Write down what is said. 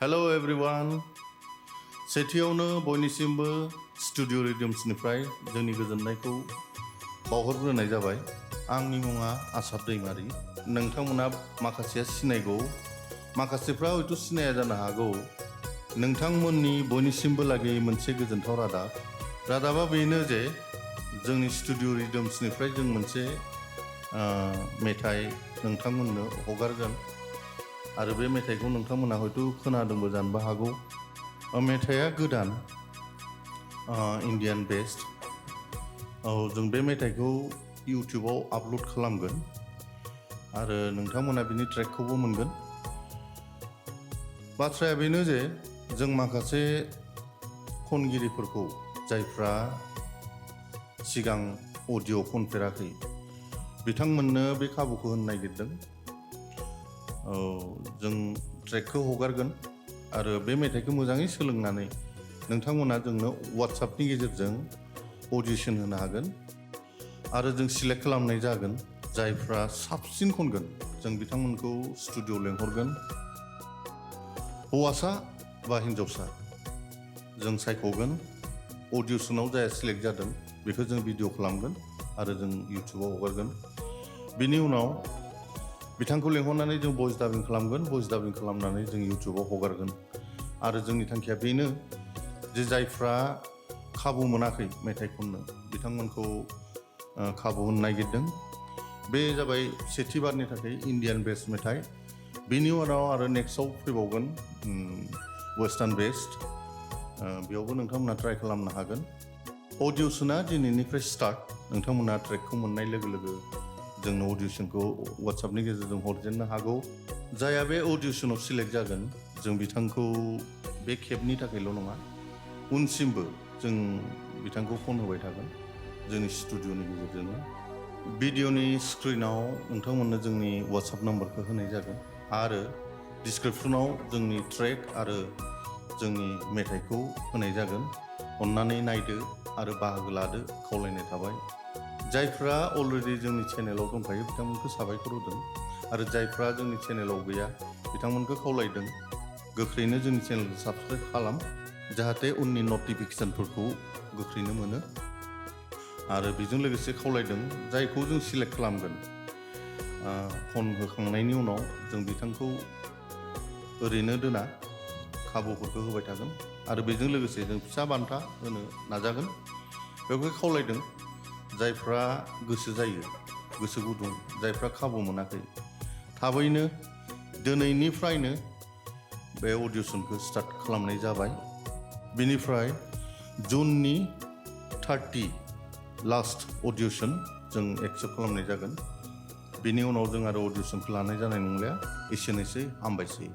Hello everyone. सेथियावनो बयनिसिमबो studio रिदम्सनिफ्राय जोंनि गोजोननायखौ बावहरग्रोनाय जाबाय। आंनि मुङा आशाब दाइमारि। नोंथांमोना माखासेया सिनायगौ, माखासेफ्रा हयथ' सिनाया जानो हागौ। नोंथांमोननि बयनिसिमबो लागै मोनसे गोजोनथाव रादाबा बेनो जे जोंनि स्टुडिअ रिदम्सनिफ्राय जों मोनसे मेथाइ नोंथांमोननो हगारगोन आरो बे मेथाइखौ नोंथांमोना हयथ' खोनादोंबो जानोबो हागौ। मेथाइया गोदान इन्डियान बेस्ड। जों बे मेथाइखौ इउटिउबाव आपल'ड खालामगोन आरो नोंथांमोना बिनि ट्रेकखौबो मोनगोन। बाथ्राया बेनो जे जों माखासे खनगिरिफोरखौ जायफ्रा सिगां अडिअ खनफेराखै बिथांमोननो बे खाबुखौ होनो नागिरदों। जों ट्रेकखौ हगारगोन आरो बे मेथाइखौ मोजाङै सोलोंनानै नोंथांमोना जोंनो वाट्सएपनि गेजेरजों audition होनो हागोन आरो जों सिलेक्ट खालामनाय जागोन। जायफ्रा साबसिन खनगोन जों बिथांमोनखौ स्टुडिअ लेंहरगोन। हौवासा बा हिन्जावसा जों सायख'गोन। auditionआव जाया सिलेक्ट जादों बेखौ जों भिडिअ खालामगोन आरो जों इउटिउबाव हगारगोन। बिनि उनाव बिथांखौ लेंहरनानै जों भइस डाबिं खालामगोन। भइस डाबिं खालामनानै जों इउटिउबाव हगारगोन आरो जोंनि थांखिया बेनो जे जायफ्रा खाबु मोनाखै मेथाइ खननो बिथांमोनखौ खाबु होनो नागिरदों। बे जाबाय सेथि बारनि थाखाय इन्डियान बेस्ड मेथाइ। बिनि उनाव आरो नेक्स्टआव फैबावगोन वेस्टार्न बेस्ड। बेयावबो नोंथांमोना ट्राइ खालामनो हागोन। अडिशना दिनैनिफ्राय स्टार्ट। नोंथांमोना ट्रेकखौ मोननाय लोगो लोगो जोंनो अडिशनखौ वाट्सएपनि गेजेरजों हरजेननो हागौ। जायहा बे अडिशनाव सिलेक्ट जागोन जों बिथांखौ बे खेबनि थाखायल' नङा उनसिमबो जों बिथांखौ फन होबाय थागोन जोंनि स्टुडिअनि गेजेरजोंनो। भिडिअनि स्क्रिनाव नोंथांमोननो जोंनि वाट्सएप नाम्बारखौ होनाय जागोन आरो डिसक्रिपसनाव जोंनि ट्रेक आरो जोंनि मेथाइखौ होनाय जागोन। अन्नानै नायदो आरो बाहागो लादो खावलायनाय थाबाय। जायफ्रा अलरेडि जोंनि चेनेलाव दंखायो बिथांमोनखौ साबायखर होदों आरो जायफ्रा जोंनि चेनेलाव गैया बिथांमोनखौ खावलायदों गोख्रैनो जोंनि चेनेलखौ साबस्क्राइब खालाम जाहाथे उननि नटिफिकेसनफोरखौ गोख्रैनो मोनो। आरो बेजों लोगोसे खावलायदों जायखौ जों सिलेक्ट खालामगोन फन होखांनायनि उनाव जों बिथांखौ ओरैनो दोना, खाबुफोरखौ होबाय थागोन आरो बेजों लोगोसे जों फिसा बान्था होनो नाजागोन। बेवहाय खावलायदों जायफ्रा गोसो जायो, गोसो गुदुं, जायफ्रा खाबु मोनाखै थाबैनो दिनैनिफ्रायनो बे अडिशनखौ स्टार्ट खालामनाय जाबाय। बेनिफ्राय जुननि 30 लास्ट अडिशन जों एक्सेप्ट खालामनाय जागोन। बेनि उनाव जों आरो अडिशनखौ लानाय जानाय नंलिया। एसेनोसै, हामबायसै।